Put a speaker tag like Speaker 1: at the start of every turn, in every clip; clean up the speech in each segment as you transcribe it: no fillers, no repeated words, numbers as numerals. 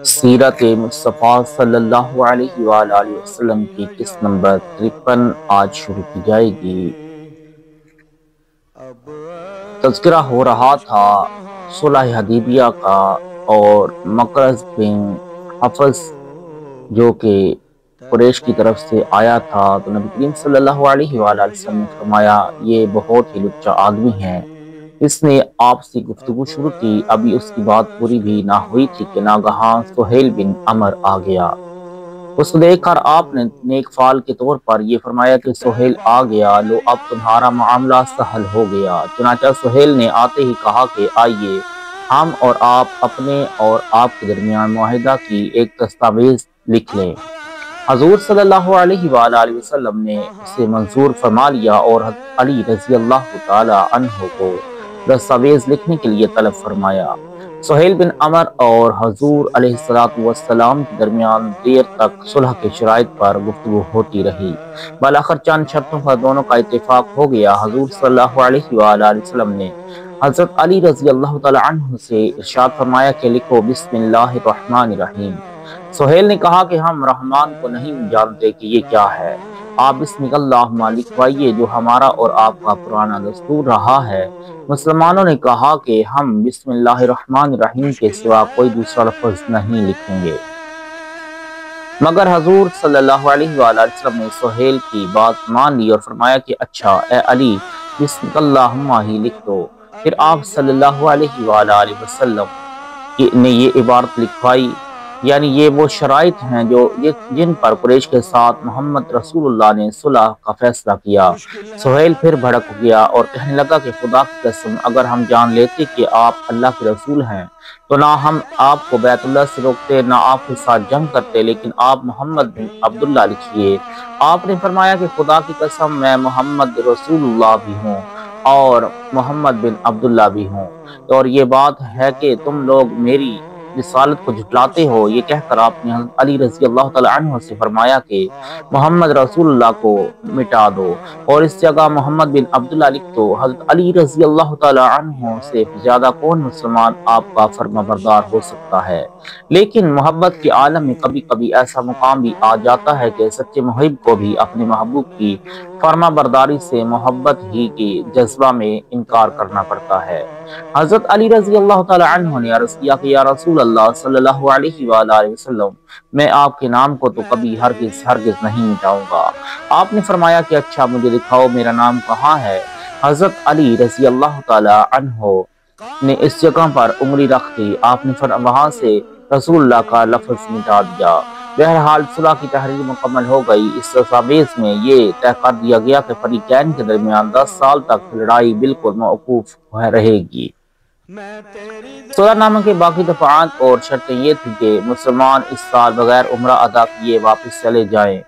Speaker 1: سیرت مصطفیٰ صلی اللہ علیہ وآلہ وسلم کی قسط نمبر 53 آج شروع کی جائے گی۔ تذکرہ ہو رہا تھا صلح حدیبیہ کا، اور مقرظ بن حفص جو کہ قریش کی طرف سے آیا تھا، تو نبی کریم صلی اللہ علیہ وآلہ وسلم نے فرمایا یہ بہت ہی لچا آدمی ہے، اس نے آپ سے گفتگو شروع کی۔ ابھی اس کی بات پوری بھی نہ ہوئی تھی کہ ناگہاں سہیل بن عمر آ گیا۔ اس کو دیکھ کر آپ نے نیک فال کے طور پر یہ فرمایا کہ سہیل آ گیا، لو اب تمہارا معاملہ سہل ہو گیا۔ چنانچہ سہیل نے آتے ہی کہا کہ آئیے ہم اور آپ اپنے اور آپ کے درمیان معاہدہ کی ایک دستاویز لکھ لیں۔ حضور صلی اللہ علیہ وآلہ وسلم نے اسے منظور فرما لیا اور حضرت علی رضی اللہ تعالی عنہ کو دستاویز لکھنے کے لیے طلب فرمایا۔ سہیل بن عمر اور حضور علیہ السلام کے درمیان دیر تک صلح کے شرائط پر گفتگو ہوتی رہی۔ بالآخر چند شرطوں پر دونوں کا اتفاق ہو گیا۔ حضور صلی اللہ علیہ وآلہ وسلم نے حضرت علی رضی اللہ تعالی عنہ سے ارشاد فرمایا کہ لکھو بسم اللہ الرحمن الرحیم۔ سہیل نے کہا کہ ہم رحمان کو نہیں جانتے کہ یہ کیا ہے، آپ بسم اللہ لکھوائیے جو ہمارا اور آپ کا پرانا دستور رہا ہے۔ مسلمانوں نے کہا کہ ہم بسم اللہ الرحمن الرحیم کے سوا کوئی دوسرا لفظ نہیں لکھیں گے، مگر حضور صلی اللہ علیہ وآلہ وسلم نے سہیل کی بات مان لی اور فرمایا کہ اچھا اے علی بسم اللہ ہی لکھ دو۔ پھر آپ صلی اللہ علیہ وآلہ وسلم نے یہ عبارت لکھوائی، یعنی یہ وہ شرائط ہیں جن پر قریش کے ساتھ محمد رسول اللہ نے صلح کا فیصلہ کیا۔ سہیل پھر بھڑک گیا اور کہنے لگا کہ خدا کی قسم اگر ہم جان لیتے کہ آپ اللہ کے رسول ہیں تو نہ ہم آپ کو بیت اللہ سے روکتے نہ آپ کے ساتھ جنگ کرتے، لیکن آپ محمد بن عبداللہ لکھیے۔ آپ نے فرمایا کہ خدا کی قسم میں محمد رسول اللہ بھی ہوں اور محمد بن عبداللہ بھی ہوں، اور یہ بات ہے کہ تم لوگ میری رسالت کو جھٹلاتے ہو۔ یہ کہہ کر آپ نے حضرت علی رضی اللہ تعالی عنہ سے فرمایا کہ محمد رسول اللہ کو مٹا دو اور اس جگہ محمد بن عبداللہ لکھ دو۔ حضرت علی رضی اللہ تعالی عنہ سے زیادہ کون مسلمان آپ کا فرما بردار ہو سکتا ہے، لیکن محبت کے عالم میں کبھی کبھی ایسا مقام بھی آ جاتا ہے کہ سچے محب کو بھی اپنے محبوب کی فرما برداری سے محبت ہی کے جذبہ میں انکار کرنا پڑتا ہے۔ حضرت علی رضی اللہ تعالی عنہ نے عرض کیا کہ یا رسول اللہ صلی اللہ علیہ وآلہ وسلم میں آپ کے نام کو تو کبھی ہرگز نہیں مٹاؤں گا۔ آپ نے فرمایا کہ اچھا مجھے دکھاؤ میرا نام کہاں ہے۔ حضرت علی رضی اللہ تعالی عنہ نے اس جگہ پر انگلی رکھ دی، آپ نے وہاں سے رسول اللہ کا لفظ مٹا دیا۔ بہرحال صلح کی تحریر مکمل ہو گئی۔ اس دستاویز میں یہ طے کر دیا گیا کہ فریقین کے درمیان 10 سال تک لڑائی بالکل موقوف رہے گی۔ صلح نامہ کے باقی دفعات اور شرطیں یہ تھی کہ مسلمان اس سال بغیر عمرہ ادا کیے واپس چلے جائیں،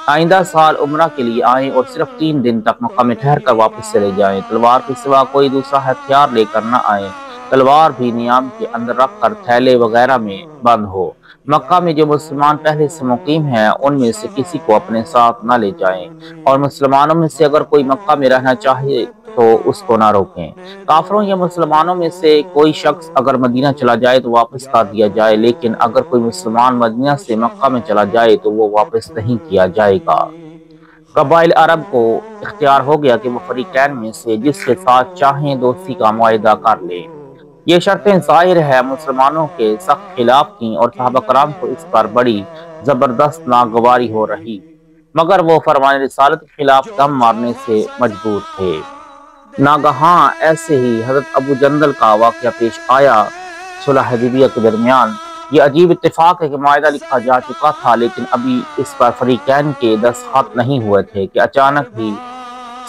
Speaker 1: آئندہ سال عمرہ کے لیے آئیں اور صرف 3 دن تک مکہ میں ٹھہر کر واپس چلے جائیں، تلوار کے سوا کوئی دوسرا ہتھیار لے کر نہ آئیں، تلوار بھی نیام کے اندر رکھ کر تھیلے وغیرہ میں بند ہو۔ مکہ میں جو مسلمان پہلے سے مقیم ہیں ان میں سے کسی کو اپنے ساتھ نہ لے جائیں، اور مسلمانوں میں سے اگر کوئی مکہ میں رہنا چاہے تو اس کو نہ روکیں۔ کافروں یا مسلمانوں میں سے کوئی شخص اگر مدینہ چلا جائے تو واپس کر دیا جائے، لیکن اگر کوئی مسلمان مدینہ سے مکہ میں چلا جائے تو وہ واپس نہیں کیا جائے گا۔ قبائل عرب کو اختیار ہو گیا کہ وہ فریقین میں سے جس کے ساتھ چاہیں دوستی کا معاہدہ کر لیں۔ یہ شرطیں ظاہر ہے مسلمانوں کے سخت خلاف تھیں اور صحابہ کرام کو اس پر بڑی زبردست ناگواری ہو رہی، مگر وہ فرمان رسالت کے خلاف دم مارنے سے مجبور تھے۔ ناگہاں ایسے ہی حضرت ابو جندل کا واقعہ پیش آیا۔ صلح حدیبیہ کے درمیان یہ عجیب اتفاق ہے کہ معاہدہ لکھا جا چکا تھا لیکن ابھی اس پر فریقین کے دستخط نہیں ہوئے تھے کہ اچانک ہی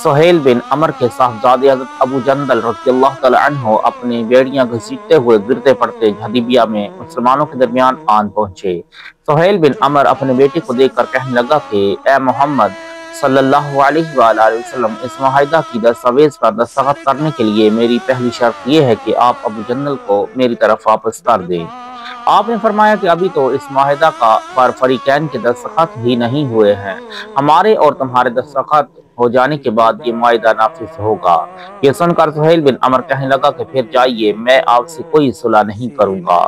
Speaker 1: سہیل بن عمر کے صاحبزادے حضرت ابو جندل رضی اللہ تعالی عنہ اپنی بیڑیاں گھسیٹتے ہوئے گرتے پڑتے حدیبیہ میں مسلمانوں کے درمیان آن پہنچے۔ سہیل بن عمر اپنے بیٹے کو دیکھ کر کہنے لگا کہ اے محمد صلی اللہ علیہ وآلہ وسلم، اس معاہدہ کی دستاویز پر دستخط کرنے کے لیے میری پہلی شرط یہ ہے کہ آپ ابو جندل کو میری طرف واپس کر دیں۔ آپ نے فرمایا کہ ابھی تو اس معاہدہ پر فریقین کے دستخط ہی نہیں ہوئے ہیں، ہمارے اور تمہارے دستخط ہو جانے کے بعد یہ معاہدہ نافذ ہوگا۔ یہ سن کر سہیل بن عمر کہنے لگا کہ پھر جائیے، میں آپ سے کوئی صلح نہیں کروں گا۔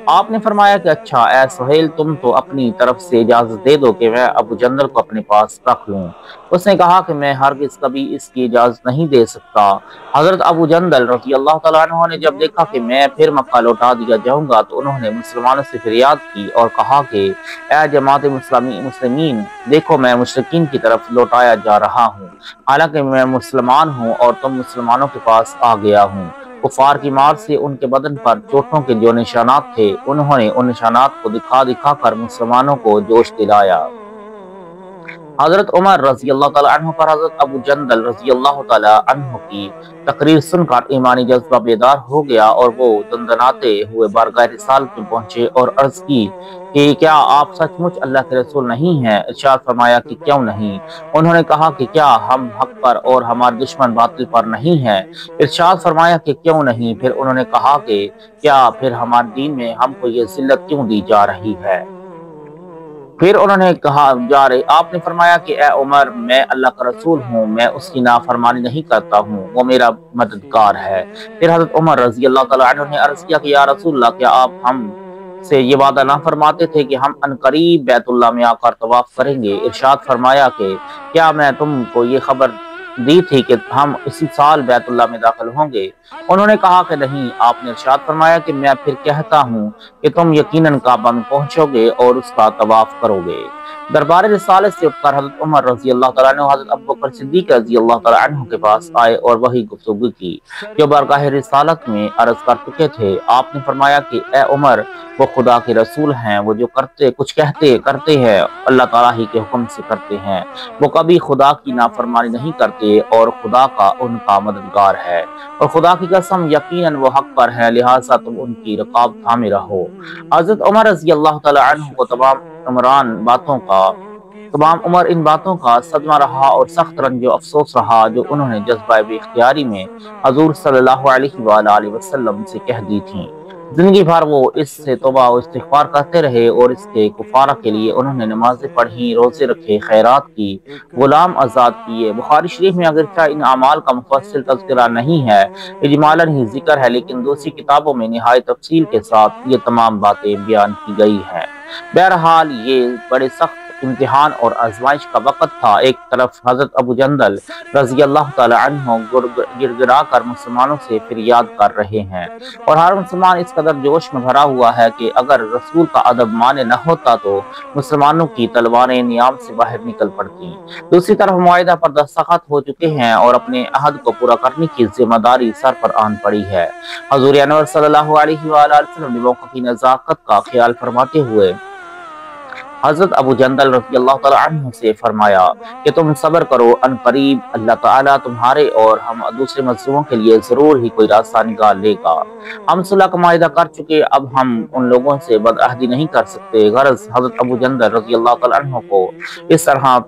Speaker 1: آپ نے فرمایا کہ اچھا اے سہیل، تم تو اپنی طرف سے اجازت دے دو کہ میں ابو جندل کو اپنے پاس رکھ لوں۔ اس نے کہا کہ میں ہرگز کبھی اس کی اجازت نہیں دے سکتا۔ حضرت ابو جندل رضی اللہ تعالیٰ عنہ نے جب دیکھا کہ میں پھر مکہ لوٹا دیا جاؤں گا تو انہوں نے مسلمانوں سے فریاد کی اور کہا کہ اے جماعت مسلمین، دیکھو میں مشرکین کی طرف لوٹایا جا رہا ہوں، حالانکہ میں مسلمان ہوں اور تم مسلمانوں کے پاس آ گیا ہوں۔ کفار کی مار سے ان کے بدن پر چوٹوں کے جو نشانات تھے، انہوں نے ان نشانات کو دکھا دکھا کر مسلمانوں کو جوش دلایا۔ حضرت عمر رضی اللہ تعالیٰ عنہ پر حضرت ابو جندل رضی اللہ تعالیٰ عنہ کی تقریر سن کر ایمانی جذبہ بیدار ہو گیا اور وہ دندناتے ہوئے بارگاہ رسالت میں پہنچے اور عرض کی کہ کیا آپ سچ مچ اللہ کے رسول نہیں ہیں؟ ارشاد فرمایا کہ کیوں نہیں؟ انہوں نے کہا کہ کیا ہم حق پر اور ہمارے دشمن باطل پر نہیں ہیں؟ ارشاد فرمایا کہ کیوں نہیں؟ پھر انہوں نے کہا کہ کیا پھر ہمارے دین میں ہم کو یہ ذلت کیوں دی جا رہی ہے؟ پھر انہوں نے کہا آپ نے فرمایا کہ اے عمر، میں اللہ کا رسول ہوں، میں اس کی نافرمانی نہیں کرتا ہوں، وہ میرا مددگار ہے۔ پھر حضرت عمر رضی اللہ تعالیٰ عنہ نے عرض کیا کہ یا رسول اللہ، کیا آپ ہم سے یہ وعدہ نہ فرماتے تھے کہ ہم عنقریب بیت اللہ میں آ کر طواف کریں گے؟ ارشاد فرمایا کہ کیا میں تم کو یہ خبر دی تھی کہ ہم اسی سال بیت اللہ میں داخل ہوں گے؟ انہوں نے کہا کہ نہیں۔ آپ نے ارشاد فرمایا کہ میں پھر کہتا ہوں کہ تم یقیناً کعبہ میں پہنچو گے اور اس کا طواف کرو گے۔ دربار رسالت سے اٹھ کر حضرت عمر رضی اللہ تعالیٰ عنہ حضرت ابوبکر صدیق رضی اللہ تعالیٰ عنہ کے پاس آئے اور وہی گفتگو کی جو بارگاہ رسالت میں عرض کر چکے تھے۔ آپ نے فرمایا کہ اے عمر، وہ خدا کے رسول ہیں، وہ جو کچھ کرتے ہیں اللہ تعالیٰ ہی کے حکم سے کرتے ہیں، وہ کبھی خدا کی نافرمانی نہیں کرتے اور خدا کا ان کا مددگار ہے، اور خدا کی قسم یقیناً وہ حق پر ہے، لہٰذا تم ان کی رقاب تھامے رہو۔ حضرت عمر رضی اللہ تعالیٰ عنہ کو تمام عمر ان باتوں کا صدمہ رہا اور سخت رنج و افسوس رہا جو انہوں نے جذبہ بے اختیاری میں حضور صلی اللہ علیہ وآلہ وسلم سے کہہ دی تھیں۔ زندگی بھر وہ اس سے توبہ و استغفار کرتے رہے اور اس کے کفارہ کے لیے انہوں نے نمازیں پڑھی، روزے رکھے، خیرات کی، غلام آزاد کیے۔ بخاری شریف میں اگرچہ ان اعمال کا مفصل تذکرہ نہیں ہے، اجمالاً ہی ذکر ہے، لیکن دوسری کتابوں میں نہایت تفصیل کے ساتھ یہ تمام باتیں بیان کی گئی ہیں۔ بہرحال یہ بڑے سخت امتحان اور آزمائش کا وقت تھا۔ ایک طرف حضرت ابو جندل رضی اللہ تعالی عنہ گر گرا کر مسلمانوں سے فریاد کر رہے ہیں اور ہر مسلمان اس قدر جوش میں بھرا ہوا ہے کہ اگر رسول کا ادب مانے نہ ہوتا تو مسلمانوں کی تلواریں نیام سے باہر نکل پڑتی۔ دوسری طرف معاہدہ پر دستخط ہو چکے ہیں اور اپنے عہد کو پورا کرنے کی ذمہ داری سر پر آن پڑی ہے۔ حضور انور صلی اللہ علیہ وآلہ وسلم نے موقع کی نزاکت کا خیال فرماتے ہوئے حضرت ابو جندل رضی اللہ تعالیٰ عنہ سے فرمایا کہ تم صبر کرو، ان قریب اللہ تعالیٰ تمہارے اور ہم دوسرے مظلوموں کے لیے ضرور ہی کوئی راستہ نکال لے گا۔ ہم صلح کا معاہدہ کر چکے، اب ہم ان لوگوں سے بدعہدی نہیں کر سکتے۔ غرض حضرت ابو جندل رضی اللہ تعالیٰ عنہ کو اس طرح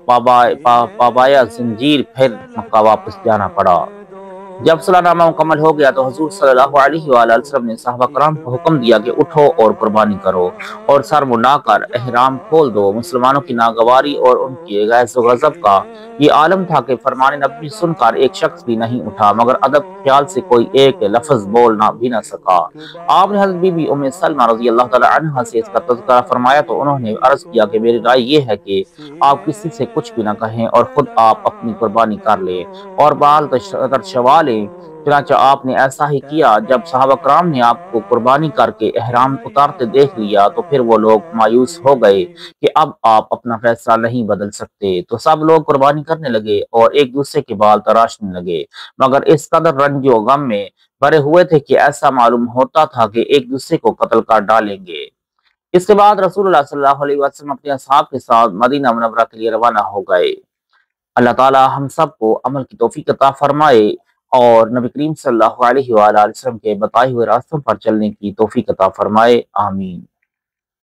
Speaker 1: پابایا زنجیر پھر مکہ واپس جانا پڑا۔ جب صلح نامہ مکمل ہو گیا تو حضور صلی اللہ علیہ وآلہ وسلم نے صحابہ کرام کو حکم دیا کہ اٹھو اور قربانی کرو اور سر منڈا کر احرام کھول دو۔ مسلمانوں کی ناگواری اور ان کی غیظ و غضب کا یہ عالم تھا کہ فرمان نبی سن کر ایک شخص بھی نہیں اٹھا، مگر ادب خیال سے کوئی ایک لفظ بولنا بھی نہ سکا۔ آپ نے حضرت بی بی ام سلمہ رضی اللہ تعالی عنہا سے اس کا تذکرہ فرمایا تو انہوں نے عرض کیا کہ میری رائے یہ ہے کہ آپ کسی سے کچھ بھی نہ کہیں اور خود آپ اپنی قربانی کر لیں اور بال ترشوا لیں۔ چنانچہ آپ نے ایسا ہی کیا۔ جب صحابہ کرام نے آپ کو قربانی کر کے احرام اتارتے دیکھ لیا تو پھر وہ لوگ مایوس ہو گئے کہ اب آپ اپنا فیصلہ نہیں بدل سکتے، تو سب لوگ قربانی کرنے لگے اور ایک دوسرے کے بال تراشنے لگے، مگر اس قدر رنج و غم میں بھرے ہوئے تھے کہ ایسا معلوم ہوتا تھا کہ ایک دوسرے کو قتل کر ڈالیں گے۔ اس کے بعد رسول اللہ صلی اللہ علیہ وسلم اپنے اصحاب کے ساتھ مدینہ منورہ کے لیے روانہ ہو گئے۔ اللہ تعالی ہم سب کو عمل کی توفیق عطا فرمائے اور نبی کریم صلی اللہ علیہ وآلہ وسلم کے بتائے ہوئے راستوں پر چلنے کی توفیق عطا فرمائے، آمین۔